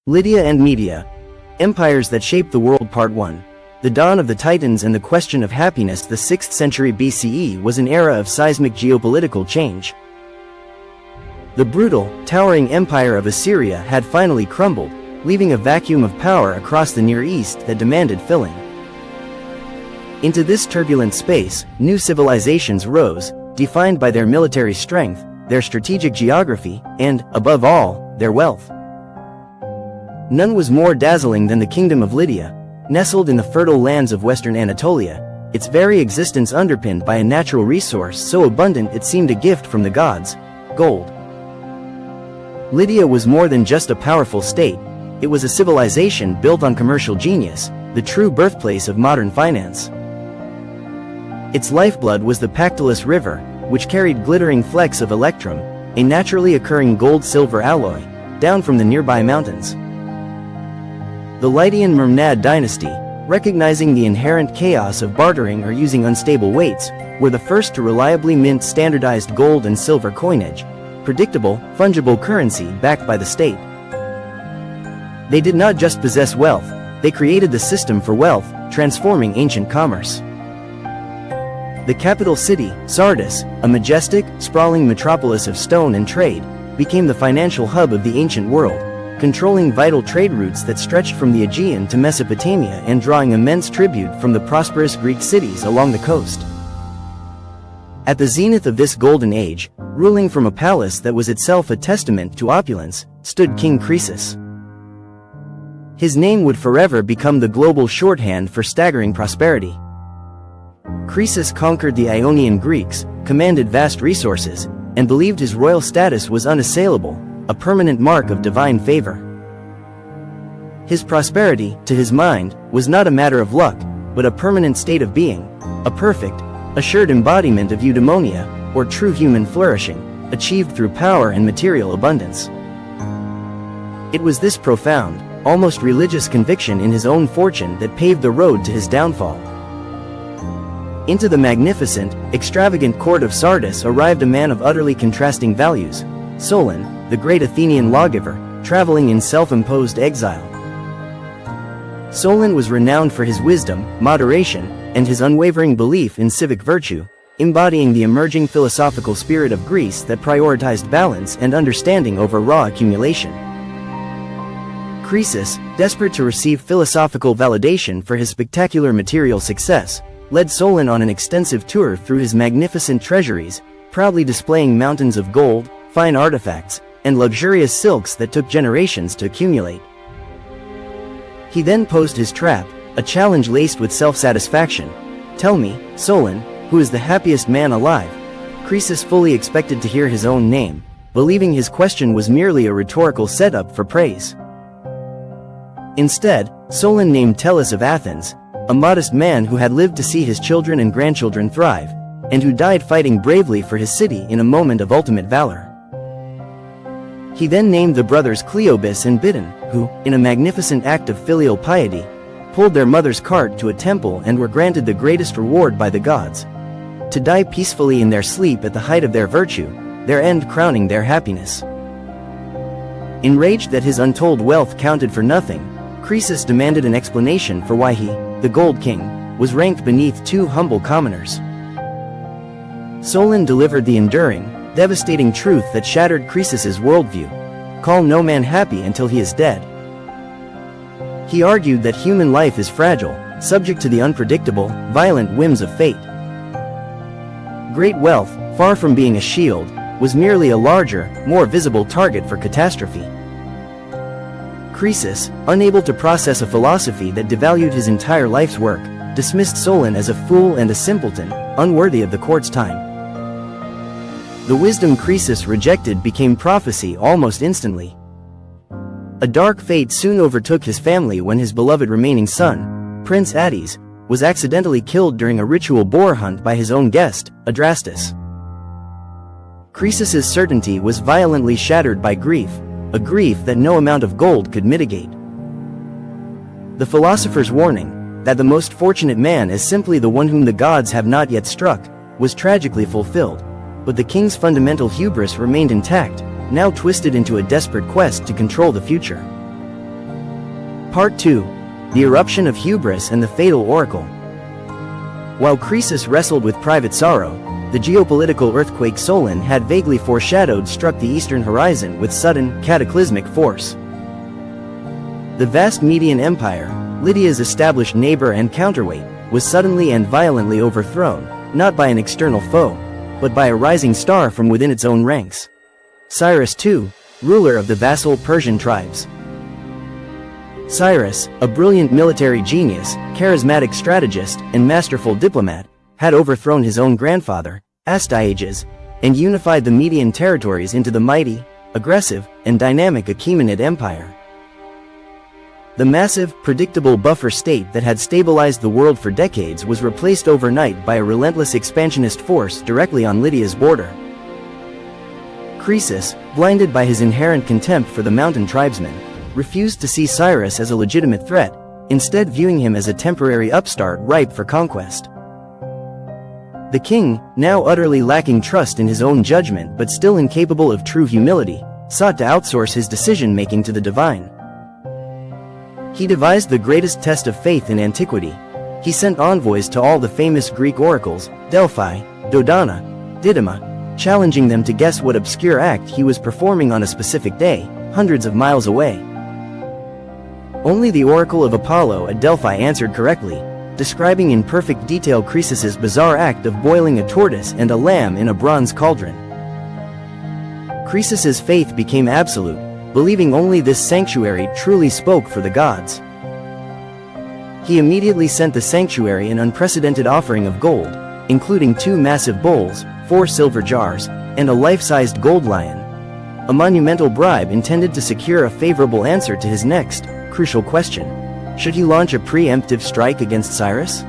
Lydia and Media Empires that Shaped the World Part 1. The dawn of the Titans and the question of happiness. The 6th century BCE was an era of seismic geopolitical change. The brutal, towering empire of Assyria had finally crumbled, leaving a vacuum of power across the Near East that demanded filling. Into this turbulent space, new civilizations rose, defined by their military strength, their strategic geography, and, above all, their wealth. None was more dazzling than the kingdom of Lydia, nestled in the fertile lands of western Anatolia, its very existence underpinned by a natural resource so abundant it seemed a gift from the gods: gold. Lydia was more than just a powerful state, it was a civilization built on commercial genius, the true birthplace of modern finance. Its lifeblood was the Pactolus River, which carried glittering flecks of electrum, a naturally occurring gold-silver alloy, down from the nearby mountains. The Lydian Mernad dynasty, recognizing the inherent chaos of bartering or using unstable weights, were the first to reliably mint standardized gold and silver coinage, predictable, fungible currency backed by the state. They did not just possess wealth, they created the system for wealth, transforming ancient commerce. The capital city, Sardis, a majestic, sprawling metropolis of stone and trade, became the financial hub of the ancient world, controlling vital trade routes that stretched from the Aegean to Mesopotamia and drawing immense tribute from the prosperous Greek cities along the coast. At the zenith of this golden age, ruling from a palace that was itself a testament to opulence, stood King Croesus. His name would forever become the global shorthand for staggering prosperity. Croesus conquered the Ionian Greeks, commanded vast resources, and believed his royal status was unassailable, a permanent mark of divine favor. His prosperity, to his mind, was not a matter of luck, but a permanent state of being, a perfect, assured embodiment of eudaimonia, or true human flourishing, achieved through power and material abundance. It was this profound, almost religious conviction in his own fortune that paved the road to his downfall. Into the magnificent, extravagant court of Sardis arrived a man of utterly contrasting values, Solon, the great Athenian lawgiver, traveling in self-imposed exile. Solon was renowned for his wisdom, moderation, and his unwavering belief in civic virtue, embodying the emerging philosophical spirit of Greece that prioritized balance and understanding over raw accumulation. Croesus, desperate to receive philosophical validation for his spectacular material success, led Solon on an extensive tour through his magnificent treasuries, proudly displaying mountains of gold, fine artifacts, and luxurious silks that took generations to accumulate. He then posed his trap, a challenge laced with self-satisfaction. "Tell me, Solon, who is the happiest man alive?" Croesus fully expected to hear his own name, believing his question was merely a rhetorical setup for praise. Instead, Solon named Tellus of Athens, a modest man who had lived to see his children and grandchildren thrive, and who died fighting bravely for his city in a moment of ultimate valor. He then named the brothers Cleobis and Bidon, who, in a magnificent act of filial piety, pulled their mother's cart to a temple and were granted the greatest reward by the gods: to die peacefully in their sleep at the height of their virtue, their end crowning their happiness. Enraged that his untold wealth counted for nothing, Croesus demanded an explanation for why he, the Gold King, was ranked beneath two humble commoners. Solon delivered the enduring, devastating truth that shattered Croesus's worldview: call no man happy until he is dead. He argued that human life is fragile, subject to the unpredictable, violent whims of fate. Great wealth, far from being a shield, was merely a larger, more visible target for catastrophe. Croesus, unable to process a philosophy that devalued his entire life's work, dismissed Solon as a fool and a simpleton, unworthy of the court's time. The wisdom Croesus rejected became prophecy almost instantly. A dark fate soon overtook his family when his beloved remaining son, Prince Atys, was accidentally killed during a ritual boar hunt by his own guest, Adrastus. Croesus's certainty was violently shattered by grief, a grief that no amount of gold could mitigate. The philosopher's warning, that the most fortunate man is simply the one whom the gods have not yet struck, was tragically fulfilled, but the king's fundamental hubris remained intact, now twisted into a desperate quest to control the future. Part 2. The eruption of hubris and the fatal oracle. While Croesus wrestled with private sorrow, the geopolitical earthquake Solon had vaguely foreshadowed struck the eastern horizon with sudden, cataclysmic force. The vast Median Empire, Lydia's established neighbor and counterweight, was suddenly and violently overthrown, not by an external foe, but by a rising star from within its own ranks. Cyrus II, ruler of the vassal Persian tribes. Cyrus, a brilliant military genius, charismatic strategist, and masterful diplomat, had overthrown his own grandfather, Astyages, and unified the Median territories into the mighty, aggressive, and dynamic Achaemenid Empire. The massive, predictable buffer state that had stabilized the world for decades was replaced overnight by a relentless expansionist force directly on Lydia's border. Croesus, blinded by his inherent contempt for the mountain tribesmen, refused to see Cyrus as a legitimate threat, instead viewing him as a temporary upstart ripe for conquest. The king, now utterly lacking trust in his own judgment but still incapable of true humility, sought to outsource his decision-making to the divine. He devised the greatest test of faith in antiquity. He sent envoys to all the famous Greek oracles, Delphi, Dodona, Didyma, challenging them to guess what obscure act he was performing on a specific day, hundreds of miles away. Only the oracle of Apollo at Delphi answered correctly, describing in perfect detail Croesus's bizarre act of boiling a tortoise and a lamb in a bronze cauldron. Croesus's faith became absolute, believing only this sanctuary truly spoke for the gods. He immediately sent the sanctuary an unprecedented offering of gold, including 2 massive bowls, 4 silver jars, and a life-sized gold lion, a monumental bribe intended to secure a favorable answer to his next, crucial question: should he launch a preemptive strike against Cyrus?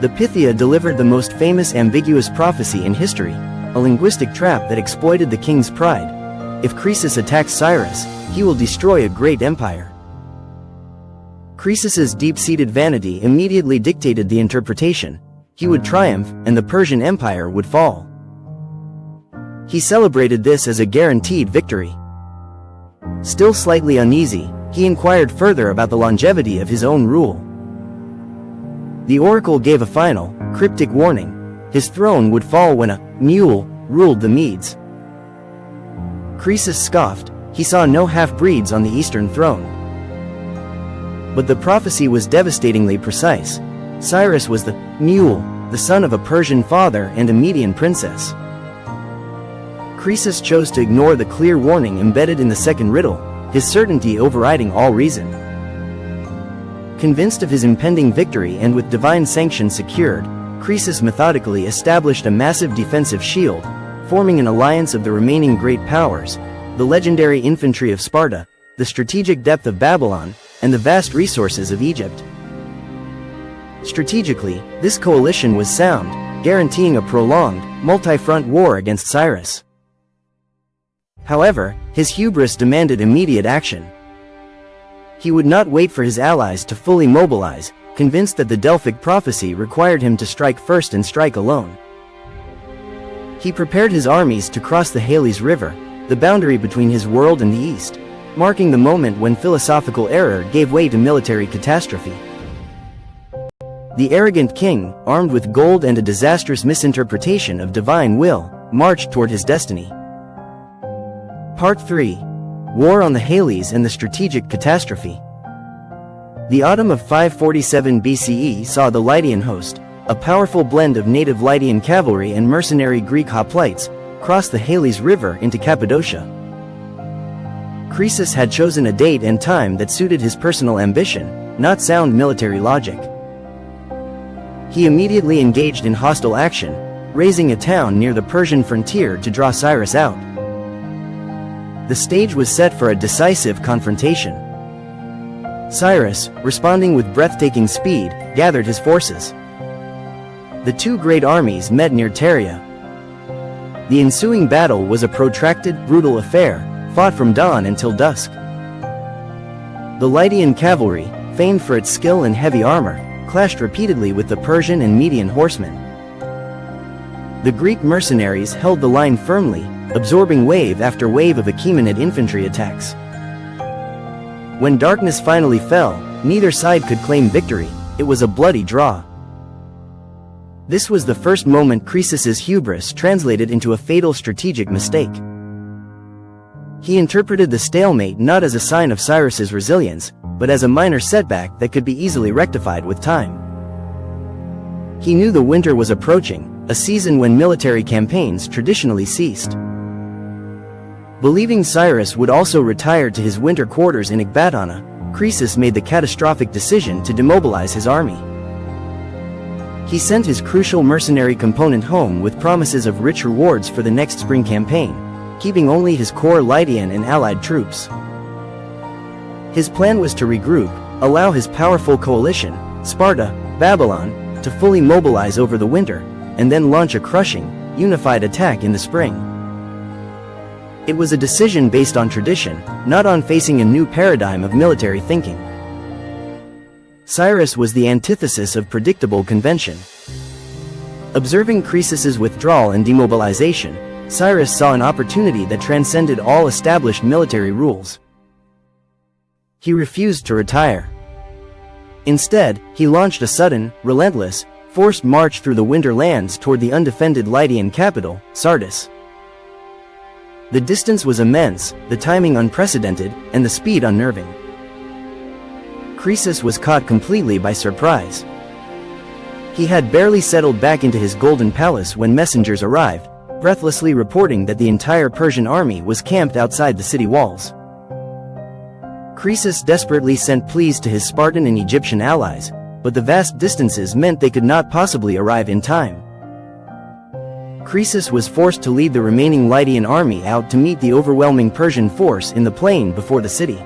The Pythia delivered the most famous ambiguous prophecy in history, a linguistic trap that exploited the king's pride. If Croesus attacks Cyrus, he will destroy a great empire. Croesus's deep-seated vanity immediately dictated the interpretation. He would triumph, and the Persian Empire would fall. He celebrated this as a guaranteed victory. Still slightly uneasy, he inquired further about the longevity of his own rule. The oracle gave a final, cryptic warning: his throne would fall when a mule ruled the Medes. Croesus scoffed. He saw no half-breeds on the eastern throne. But the prophecy was devastatingly precise. Cyrus was the mule, the son of a Persian father and a Median princess. Croesus chose to ignore the clear warning embedded in the second riddle, his certainty overriding all reason. Convinced of his impending victory and with divine sanction secured, Croesus methodically established a massive defensive shield, forming an alliance of the remaining great powers, the legendary infantry of Sparta, the strategic depth of Babylon, and the vast resources of Egypt. Strategically, this coalition was sound, guaranteeing a prolonged, multi-front war against Cyrus. However, his hubris demanded immediate action. He would not wait for his allies to fully mobilize, convinced that the Delphic prophecy required him to strike first and strike alone. He prepared his armies to cross the Halys River, the boundary between his world and the east, marking the moment when philosophical error gave way to military catastrophe. The arrogant king, armed with gold and a disastrous misinterpretation of divine will, marched toward his destiny. Part 3. War on the Halys and the Strategic Catastrophe. The autumn of 547 BCE saw the Lydian host, a powerful blend of native Lydian cavalry and mercenary Greek hoplites, cross the Halys River into Cappadocia. Croesus had chosen a date and time that suited his personal ambition, not sound military logic. He immediately engaged in hostile action, raising a town near the Persian frontier to draw Cyrus out. The stage was set for a decisive confrontation. Cyrus, responding with breathtaking speed, gathered his forces. The 2 great armies met near Pteria. The ensuing battle was a protracted, brutal affair, fought from dawn until dusk. The Lydian cavalry, famed for its skill and heavy armor, clashed repeatedly with the Persian and Median horsemen. The Greek mercenaries held the line firmly, absorbing wave after wave of Achaemenid infantry attacks. When darkness finally fell, neither side could claim victory. It was a bloody draw. This was the first moment Croesus's hubris translated into a fatal strategic mistake. He interpreted the stalemate not as a sign of Cyrus's resilience, but as a minor setback that could be easily rectified with time. He knew the winter was approaching, a season when military campaigns traditionally ceased. Believing Cyrus would also retire to his winter quarters in Ecbatana, Croesus made the catastrophic decision to demobilize his army. He sent his crucial mercenary component home with promises of rich rewards for the next spring campaign, keeping only his core Lydian and allied troops. His plan was to regroup, allow his powerful coalition, Sparta, Babylon, to fully mobilize over the winter, and then launch a crushing, unified attack in the spring. It was a decision based on tradition, not on facing a new paradigm of military thinking. Cyrus was the antithesis of predictable convention. Observing Croesus's withdrawal and demobilization, Cyrus saw an opportunity that transcended all established military rules. He refused to retire. Instead, he launched a sudden, relentless, forced march through the winter lands toward the undefended Lydian capital, Sardis. The distance was immense, the timing unprecedented, and the speed unnerving. Croesus was caught completely by surprise. He had barely settled back into his golden palace when messengers arrived, breathlessly reporting that the entire Persian army was camped outside the city walls. Croesus desperately sent pleas to his Spartan and Egyptian allies, but the vast distances meant they could not possibly arrive in time. Croesus was forced to lead the remaining Lydian army out to meet the overwhelming Persian force in the plain before the city.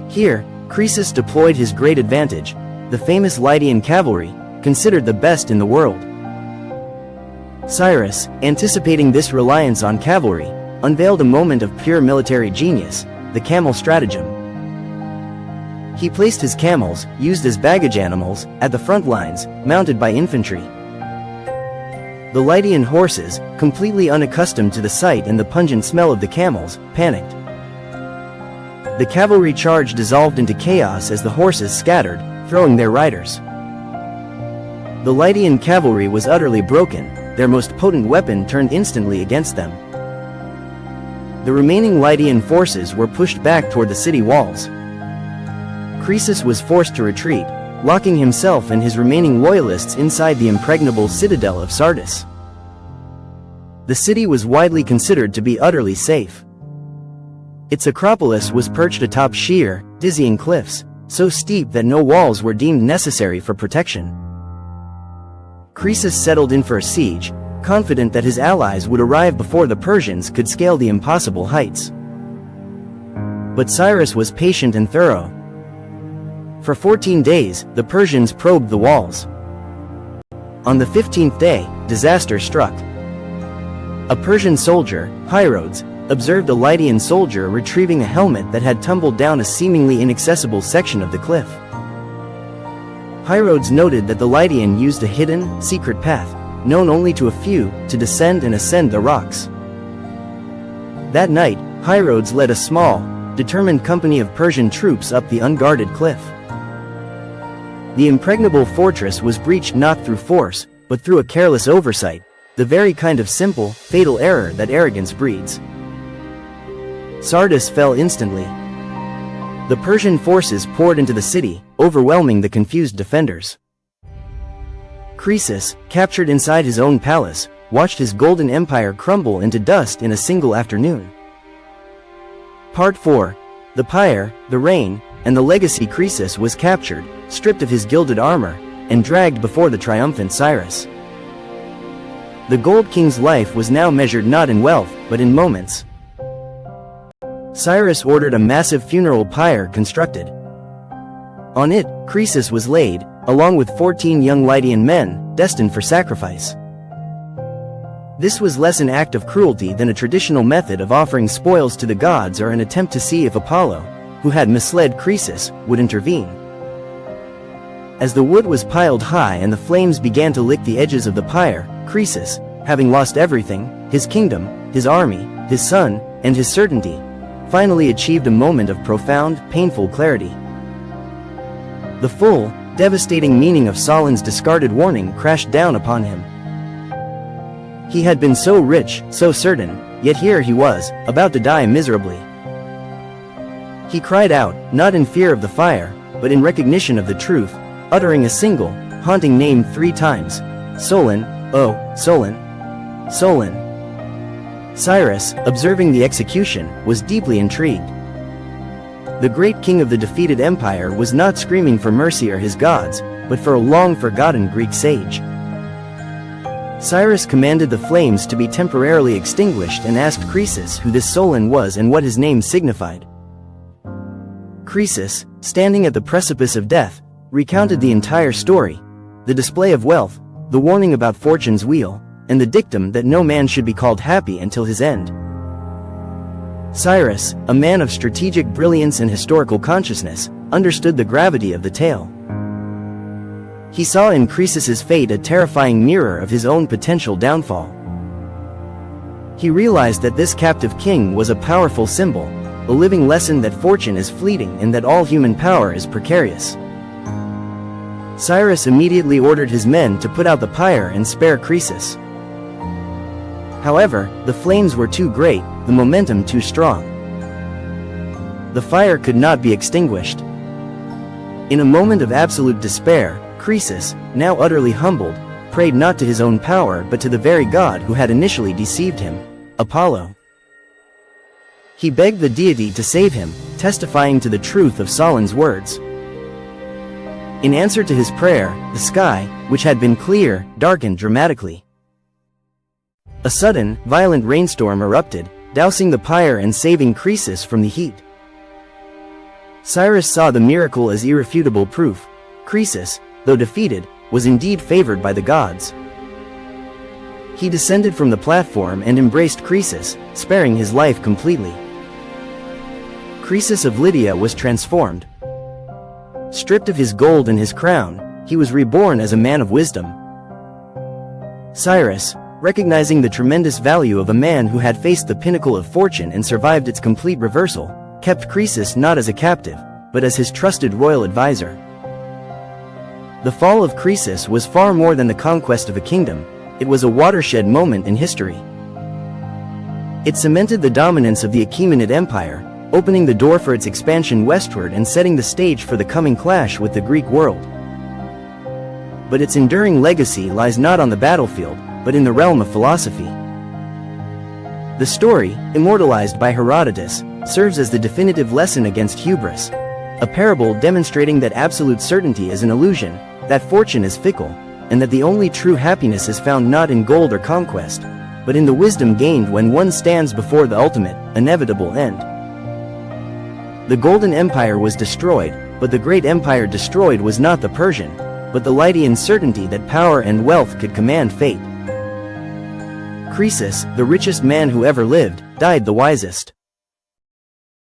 Here, Croesus deployed his great advantage, the famous Lydian cavalry, considered the best in the world. Cyrus, anticipating this reliance on cavalry, unveiled a moment of pure military genius, the camel stratagem. He placed his camels, used as baggage animals, at the front lines, mounted by infantry. The Lydian horses, completely unaccustomed to the sight and the pungent smell of the camels, panicked. The cavalry charge dissolved into chaos as the horses scattered, throwing their riders. The Lydian cavalry was utterly broken, their most potent weapon turned instantly against them. The remaining Lydian forces were pushed back toward the city walls. Croesus was forced to retreat, locking himself and his remaining loyalists inside the impregnable citadel of Sardis. The city was widely considered to be utterly safe. Its acropolis was perched atop sheer, dizzying cliffs, so steep that no walls were deemed necessary for protection. Croesus settled in for a siege, confident that his allies would arrive before the Persians could scale the impossible heights. But Cyrus was patient and thorough. For 14 days, the Persians probed the walls. On the 15th day, disaster struck. A Persian soldier, Hyrodes, observed a Lydian soldier retrieving a helmet that had tumbled down a seemingly inaccessible section of the cliff. Hyrodes noted that the Lydian used a hidden, secret path, known only to a few, to descend and ascend the rocks. That night, Hyrodes led a small, determined company of Persian troops up the unguarded cliff. The impregnable fortress was breached not through force, but through a careless oversight, the very kind of simple, fatal error that arrogance breeds. Sardis fell instantly. The Persian forces poured into the city, overwhelming the confused defenders. Croesus, captured inside his own palace, watched his golden empire crumble into dust in a single afternoon. Part 4. The pyre, the reign, and the legacy. Croesus was captured, stripped of his gilded armor, and dragged before the triumphant Cyrus. The Gold King's life was now measured not in wealth, but in moments. Cyrus ordered a massive funeral pyre constructed. On it, Croesus was laid, along with 14 young Lydian men, destined for sacrifice. This was less an act of cruelty than a traditional method of offering spoils to the gods or an attempt to see if Apollo, who had misled Croesus, would intervene. As the wood was piled high and the flames began to lick the edges of the pyre, Croesus, having lost everything, his kingdom, his army, his son, and his certainty, finally achieved a moment of profound, painful clarity. The full, devastating meaning of Solon's discarded warning crashed down upon him. He had been so rich, so certain, yet here he was, about to die miserably. He cried out, not in fear of the fire, but in recognition of the truth, uttering a single, haunting name 3 times. Solon, oh, Solon. Solon. Cyrus, observing the execution, was deeply intrigued. The great king of the defeated empire was not screaming for mercy or his gods, but for a long-forgotten Greek sage. Cyrus commanded the flames to be temporarily extinguished and asked Croesus who this Solon was and what his name signified. Croesus, standing at the precipice of death, recounted the entire story: the display of wealth, the warning about fortune's wheel, and the dictum that no man should be called happy until his end. Cyrus, a man of strategic brilliance and historical consciousness, understood the gravity of the tale. He saw in Croesus's fate a terrifying mirror of his own potential downfall. He realized that this captive king was a powerful symbol, a living lesson that fortune is fleeting and that all human power is precarious. Cyrus immediately ordered his men to put out the pyre and spare Croesus. However, the flames were too great, the momentum too strong. The fire could not be extinguished. In a moment of absolute despair, Croesus, now utterly humbled, prayed not to his own power but to the very god who had initially deceived him, Apollo. He begged the deity to save him, testifying to the truth of Solon's words. In answer to his prayer, the sky, which had been clear, darkened dramatically. A sudden, violent rainstorm erupted, dousing the pyre and saving Croesus from the heat. Cyrus saw the miracle as irrefutable proof. Croesus, though defeated, was indeed favored by the gods. He descended from the platform and embraced Croesus, sparing his life completely. Croesus of Lydia was transformed. Stripped of his gold and his crown, he was reborn as a man of wisdom. Cyrus, recognizing the tremendous value of a man who had faced the pinnacle of fortune and survived its complete reversal, kept Croesus not as a captive, but as his trusted royal advisor. The fall of Croesus was far more than the conquest of a kingdom, it was a watershed moment in history. It cemented the dominance of the Achaemenid Empire, opening the door for its expansion westward and setting the stage for the coming clash with the Greek world. But its enduring legacy lies not on the battlefield, but in the realm of philosophy. The story, immortalized by Herodotus, serves as the definitive lesson against hubris, a parable demonstrating that absolute certainty is an illusion, that fortune is fickle, and that the only true happiness is found not in gold or conquest, but in the wisdom gained when one stands before the ultimate, inevitable end. The Golden Empire was destroyed, but the great empire destroyed was not the Persian, but the Lydian certainty that power and wealth could command fate. Croesus, the richest man who ever lived, died the wisest.